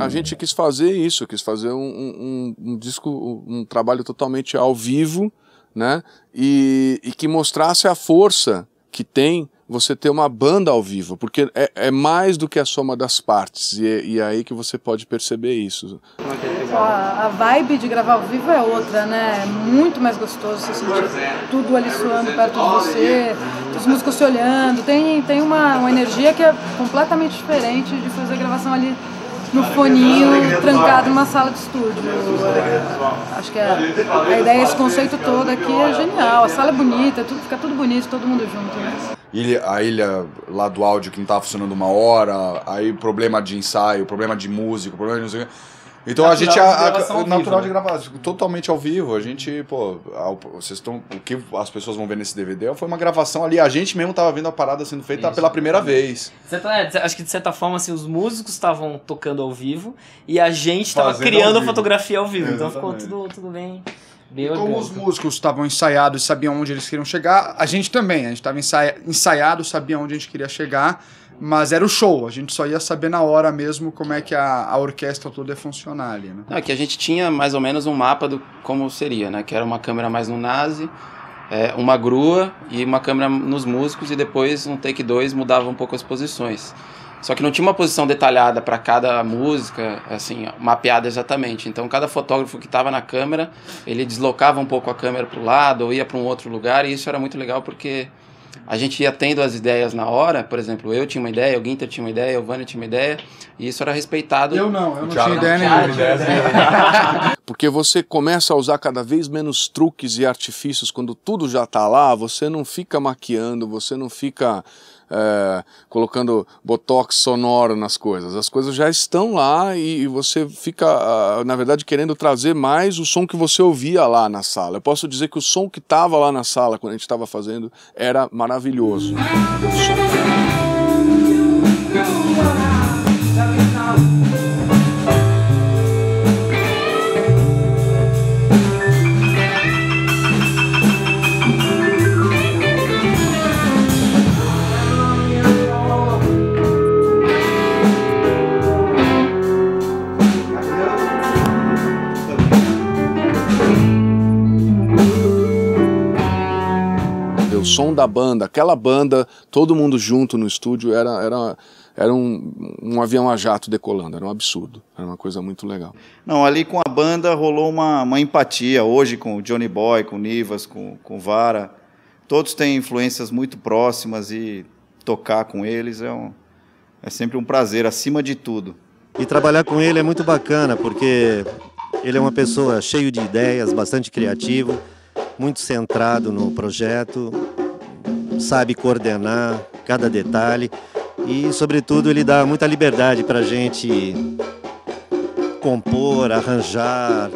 a gente quis fazer isso, quis fazer um disco, um trabalho totalmente ao vivo, né? E que mostrasse a força que tem você ter uma banda ao vivo, porque é mais do que a soma das partes, e é aí que você pode perceber isso. A vibe de gravar ao vivo é outra, né? É muito mais gostoso você sentir tudo ali suando perto de você, os músicos se olhando, tem uma energia que é completamente diferente de fazer gravação ali no foninho, trancado numa sala de estúdio. Acho que a ideia, esse conceito todo aqui é genial, a sala é bonita, fica tudo bonito, todo mundo junto, né? A ilha lá do áudio que não estava funcionando uma hora, aí problema de ensaio, problema de música, problema de não sei o quê. Então a gente natural de gravar totalmente ao vivo. A gente, pô, o que as pessoas vão ver nesse DVD foi uma gravação ali. A gente mesmo tava vendo a parada sendo feita pela primeira vez. Acho que de certa forma assim, os músicos estavam tocando ao vivo e a gente tava criando a fotografia ao vivo. Então ficou tudo bem. Como os músicos estavam ensaiados e sabiam onde eles queriam chegar, a gente também. A gente estava ensaiado, sabia onde a gente queria chegar, mas era o show. A gente só ia saber na hora mesmo como é que a orquestra toda ia funcionar ali, né? Não, que a gente tinha mais ou menos um mapa do como seria, né? Que era uma câmera mais no Nazi, uma grua e uma câmera nos músicos, e depois no take 2 mudava um pouco as posições. Só que não tinha uma posição detalhada para cada música, assim, mapeada exatamente. Então, cada fotógrafo que estava na câmera, ele deslocava um pouco a câmera para o lado ou ia para um outro lugar, e isso era muito legal porque a gente ia tendo as ideias na hora. Por exemplo, eu tinha uma ideia, o Guinter tinha uma ideia, o Vânia tinha uma ideia, e isso era respeitado. Eu não tinha ideia nenhuma. Porque você começa a usar cada vez menos truques e artifícios quando tudo já está lá, você não fica maquiando, você não fica colocando botox sonoro nas coisas. As coisas já estão lá e você fica, na verdade, querendo trazer mais o som que você ouvia lá na sala. Eu posso dizer que o som que estava lá na sala quando a gente estava fazendo era maravilhoso. O som da banda, aquela banda, todo mundo junto no estúdio, era um avião a jato decolando, era um absurdo, era uma coisa muito legal. Não, ali com a banda rolou uma empatia, hoje com o Johnny Boy, com o Nivas, com o Vara, todos têm influências muito próximas e tocar com eles é sempre um prazer, acima de tudo. E trabalhar com ele é muito bacana, porque ele é uma pessoa cheia de ideias, bastante criativo, muito centrado no projeto, sabe coordenar cada detalhe e, sobretudo, ele dá muita liberdade para a gente compor, arranjar,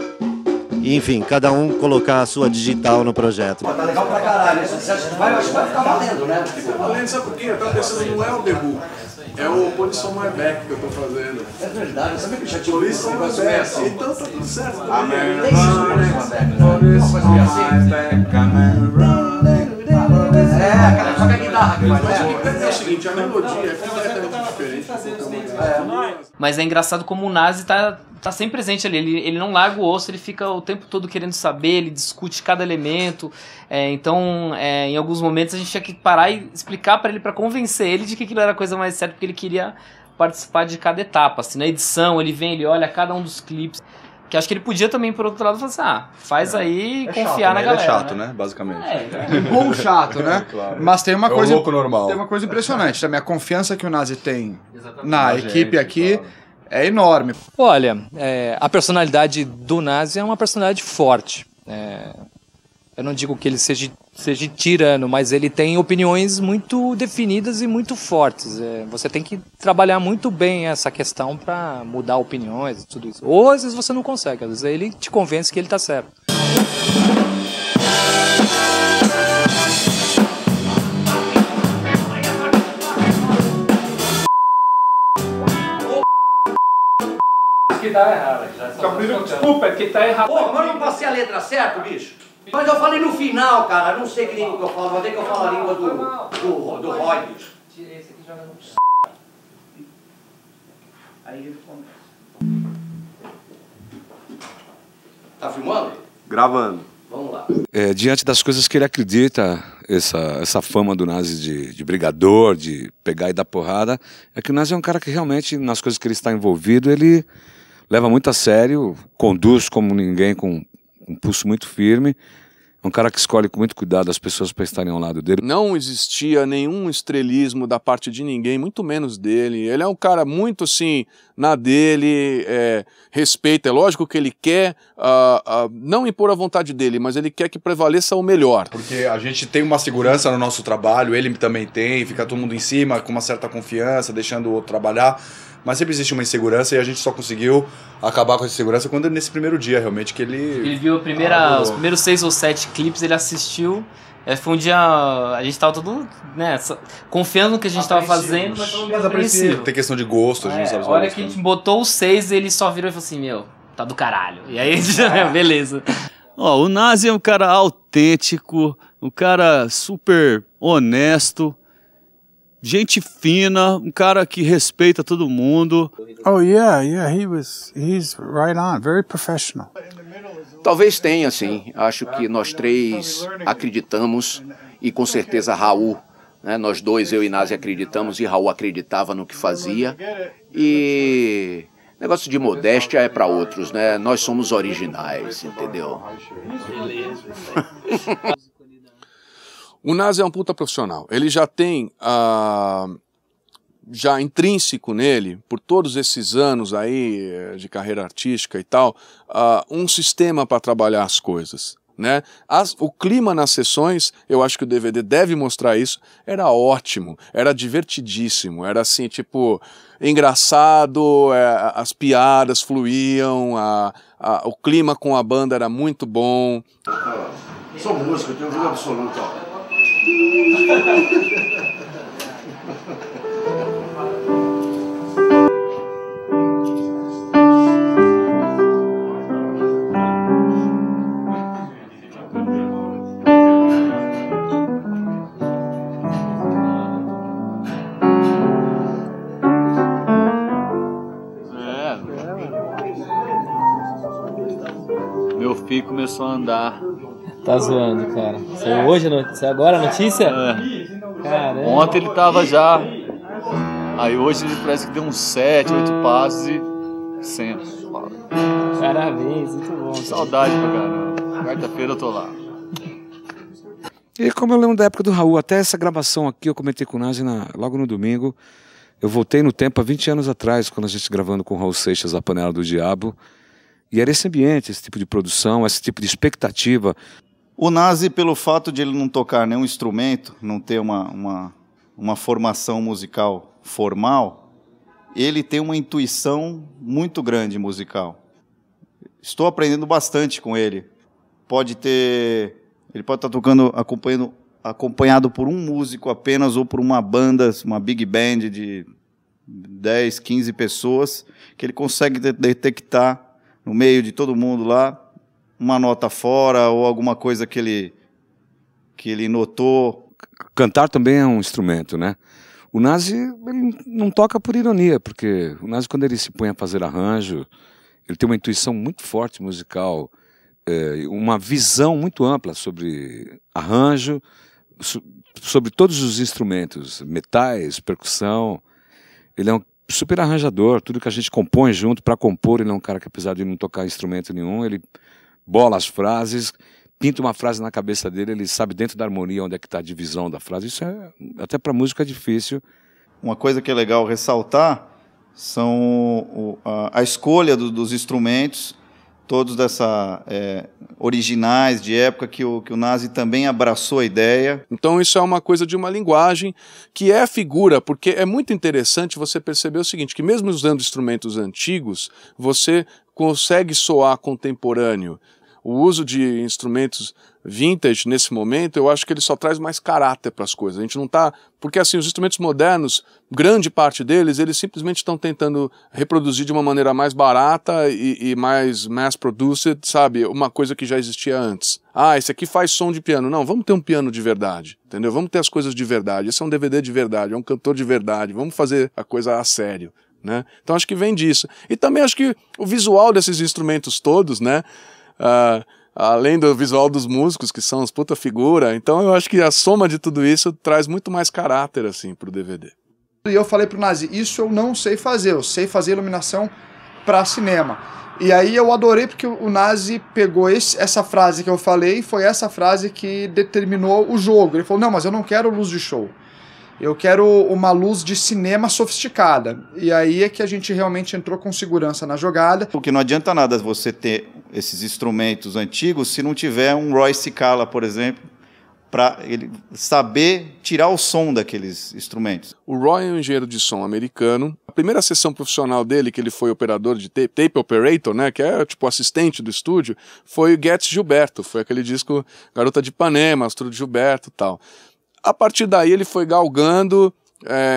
e, enfim, cada um colocar a sua digital no projeto. Tá legal pra caralho, você acha que vai? Eu acho que vai ficar valendo, né? Fica valendo, sabe por quê? Eu tava pensando, não é o debut, é o Police on My Back que eu tô fazendo. É verdade, sabe que eu já tinha ouvido esse negócio meio assim? Então tá tudo certo. Tem isso no Police on My Back, né? Uma coisa meio assim. Só que a guitarra que faz, É o seguinte, a melodia é completamente diferente. Mas é engraçado como o Nazi tá sempre presente ali, ele não larga o osso, ele fica o tempo todo querendo saber, ele discute cada elemento, então em alguns momentos a gente tinha que parar e explicar para ele, para convencer ele de que aquilo era a coisa mais certa, porque ele queria participar de cada etapa. Assim, na edição ele vem, ele olha cada um dos clipes, que acho que ele podia também, por outro lado, falar assim, faz aí e confiar na galera. Ele é chato, né? Basicamente. Bom chato, né? Claro. Mas tem uma coisa, louco normal. Tem uma coisa impressionante também, a confiança que o Nazi tem na equipe aqui é enorme. Olha, a personalidade do Nazi é uma personalidade forte. Eu não digo que ele seja tirano, mas ele tem opiniões muito definidas e muito fortes. Você tem que trabalhar muito bem essa questão para mudar opiniões e tudo isso. Ou às vezes você não consegue, às vezes ele te convence que ele está certo. Que tá errado. Desculpa, é que tá errado. Pô, mas eu não passei a letra certa, bicho? Mas eu falei no final, cara, não sei que língua que eu falo, mas é que eu falo a língua do Roy, bicho. Tirei esse aqui e joga no... Aí ele começa. Tá filmando? Gravando. Vamos lá. Diante das coisas que ele acredita, essa fama do Nazi de brigador, de pegar e dar porrada, é que o Nazi é um cara que realmente, nas coisas que ele está envolvido, ele leva muito a sério, conduz como ninguém, com um pulso muito firme. É um cara que escolhe com muito cuidado as pessoas para estarem ao lado dele. Não existia nenhum estrelismo da parte de ninguém, muito menos dele. Ele é um cara muito assim, na dele, respeita. É lógico que ele quer não impor a vontade dele, mas ele quer que prevaleça o melhor. Porque a gente tem uma segurança no nosso trabalho, ele também tem, fica todo mundo em cima com uma certa confiança, deixando o outro trabalhar. Mas sempre existe uma insegurança e a gente só conseguiu acabar com essa insegurança quando nesse primeiro dia, realmente, que ele... Ele viu os primeiros 6 ou 7 clipes, ele assistiu. Foi um dia... A gente tava todo, né, confiando no que a gente tava fazendo, mas tava meio apreensivo. Tem questão de gosto, a gente não sabe. A hora que a gente botou os 6, ele só virou e falou assim, meu, tá do caralho. E aí a gente, beleza. O Nazi é um cara autêntico, um cara super honesto, gente fina, um cara que respeita todo mundo. Oh yeah, he's right on, very professional. Talvez tenha, sim. Acho que nós três acreditamos e com certeza Raul, né? Nós dois, eu e Nazi, acreditamos e Raul acreditava no que fazia. E negócio de modéstia é para outros, né? Nós somos originais, entendeu? O Nazi é um puta profissional. Ele já tem, já intrínseco nele, por todos esses anos aí de carreira artística e tal, um sistema para trabalhar as coisas, né? O clima nas sessões, eu acho que o DVD deve mostrar isso, era ótimo, era divertidíssimo, era assim, tipo, engraçado, as piadas fluíam, o clima com a banda era muito bom. Sou músico, eu tenho ouvido absoluto, ó. Meu filho começou a andar. Tá zoando, cara. Saiu hoje, saiu agora a notícia? Caramba. Ontem ele tava já. Aí hoje ele parece que deu uns 7, 8 passos e 100. Parabéns, muito bom. Saudade pra caramba. Quarta-feira eu tô lá. E como eu lembro da época do Raul, até essa gravação aqui eu comentei com o Nazi logo no domingo. Eu voltei no tempo há 20 anos atrás, quando a gente gravando com o Raul Seixas, A Panela do Diabo. E era esse ambiente, esse tipo de produção, esse tipo de expectativa. O Nazi, pelo fato de ele não tocar nenhum instrumento, não ter uma formação musical formal, ele tem uma intuição muito grande musical. Estou aprendendo bastante com ele. Ele pode estar tocando, acompanhado por um músico apenas ou por uma banda, uma big band de 10, 15 pessoas, que ele consegue detectar no meio de todo mundo lá, uma nota fora ou alguma coisa que ele notou. Cantar também é um instrumento, né? O Nazi ele não toca por ironia, porque o Nazi, quando ele se põe a fazer arranjo, ele tem uma intuição muito forte musical, uma visão muito ampla sobre arranjo, sobre todos os instrumentos, metais, percussão. Ele é um super arranjador, tudo que a gente compõe junto para compor. Ele é um cara que, apesar de não tocar instrumento nenhum, ele bola as frases, pinta uma frase na cabeça dele, ele sabe dentro da harmonia onde é que está a divisão da frase. Isso até para música é difícil. Uma coisa que é legal ressaltar são a escolha dos instrumentos, todos originais de época, que o Nazi também abraçou a ideia. Então isso é uma coisa de uma linguagem que é figura, porque é muito interessante você perceber o seguinte, que mesmo usando instrumentos antigos, você consegue soar contemporâneo. O uso de instrumentos vintage nesse momento, eu acho que ele só traz mais caráter para as coisas. A gente não tá, porque assim, os instrumentos modernos, grande parte deles, eles simplesmente estão tentando reproduzir de uma maneira mais barata e mais mass-produced, sabe? Uma coisa que já existia antes. Ah, esse aqui faz som de piano. Não, vamos ter um piano de verdade, entendeu? Vamos ter as coisas de verdade. Esse é um DVD de verdade, é um cantor de verdade. Vamos fazer a coisa a sério, né? Então acho que vem disso. E também acho que o visual desses instrumentos todos, né? além do visual dos músicos, que são as puta figura. Então eu acho que a soma de tudo isso traz muito mais caráter, assim, pro DVD. E eu falei pro Nazi, isso eu não sei fazer, eu sei fazer iluminação para cinema. E aí eu adorei porque o Nazi pegou essa frase que eu falei e foi essa frase que determinou o jogo. Ele falou, não, mas eu não quero luz de show. Eu quero uma luz de cinema sofisticada. E aí é que a gente realmente entrou com segurança na jogada. Porque não adianta nada você ter esses instrumentos antigos se não tiver um Roy Cicala, por exemplo, para ele saber tirar o som daqueles instrumentos. O Roy é um engenheiro de som americano. A primeira sessão profissional dele, que ele foi operador de tape operator, né, que é tipo assistente do estúdio, foi o Getz Gilberto. Foi aquele disco Garota de Ipanema, Astro de Gilberto e tal. A partir daí ele foi galgando,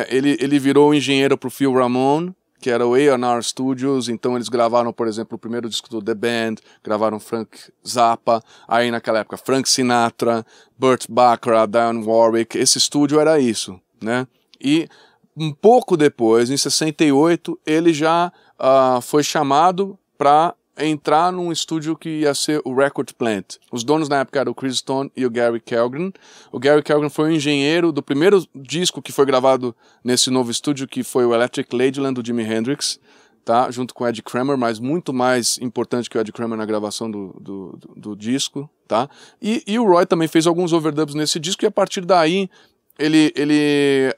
ele virou engenheiro para o Phil Ramone, que era o A&R Studios, então eles gravaram, por exemplo, o primeiro disco do The Band, gravaram Frank Zappa, aí naquela época Frank Sinatra, Burt Bacharach, Dionne Warwick, esse estúdio era isso, né? E um pouco depois, em 68, ele já foi chamado para entrar num estúdio que ia ser o Record Plant. Os donos na época eram o Chris Stone e o Gary Kellgren. O Gary Kellgren foi o engenheiro do primeiro disco que foi gravado nesse novo estúdio, que foi o Electric Ladyland, do Jimi Hendrix, tá? Junto com o Ed Kramer, mas muito mais importante que o Ed Kramer na gravação do disco. Tá? E o Roy também fez alguns overdubs nesse disco, e a partir daí ele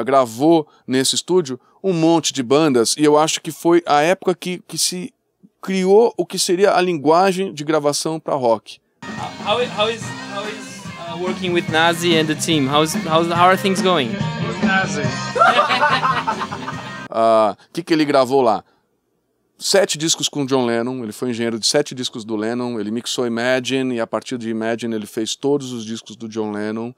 gravou nesse estúdio um monte de bandas, e eu acho que foi a época que se criou o que seria a linguagem de gravação para rock. How is working with Nazi and the team? How are things going? With Nazi. Que ele gravou lá? 7 discos com John Lennon, ele foi engenheiro de 7 discos do Lennon, ele mixou Imagine, e a partir de Imagine ele fez todos os discos do John Lennon,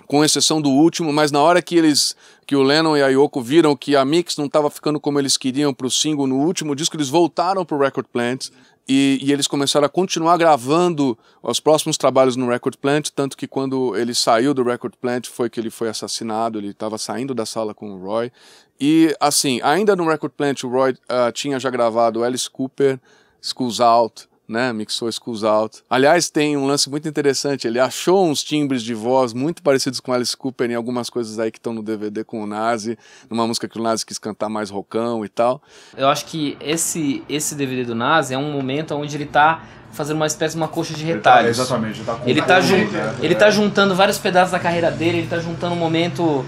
com exceção do último, mas na hora que o Lennon e a Yoko viram que a mix não estava ficando como eles queriam para o single no último disco, eles voltaram para o Record Plant e eles começaram a continuar gravando os próximos trabalhos no Record Plant, tanto que quando ele saiu do Record Plant foi que ele foi assassinado, ele estava saindo da sala com o Roy. E assim, ainda no Record Plant o Roy tinha já gravado Alice Cooper, Schools Out, né, mixou Schools Out. Aliás, tem um lance muito interessante, ele achou uns timbres de voz muito parecidos com Alice Cooper em algumas coisas aí que estão no DVD com o Nazi, numa música que o Nazi quis cantar mais rockão e tal. Eu acho que esse DVD do Nazi é um momento onde ele tá fazendo uma espécie de uma coxa de retalhos. Exatamente. Ele tá juntando vários pedaços da carreira dele, ele tá juntando um momento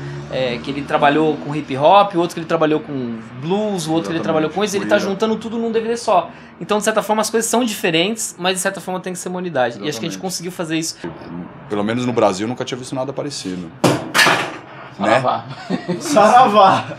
que ele trabalhou com hip hop, o outro que ele trabalhou com blues, o outro que ele trabalhou com isso, ele tá juntando tudo num DVD só. Então, de certa forma, as coisas são diferentes, mas de certa forma tem que ser uma unidade. Exatamente. E acho que a gente conseguiu fazer isso. Pelo menos no Brasil, nunca tinha visto nada parecido. Saravá. Né? Saravá!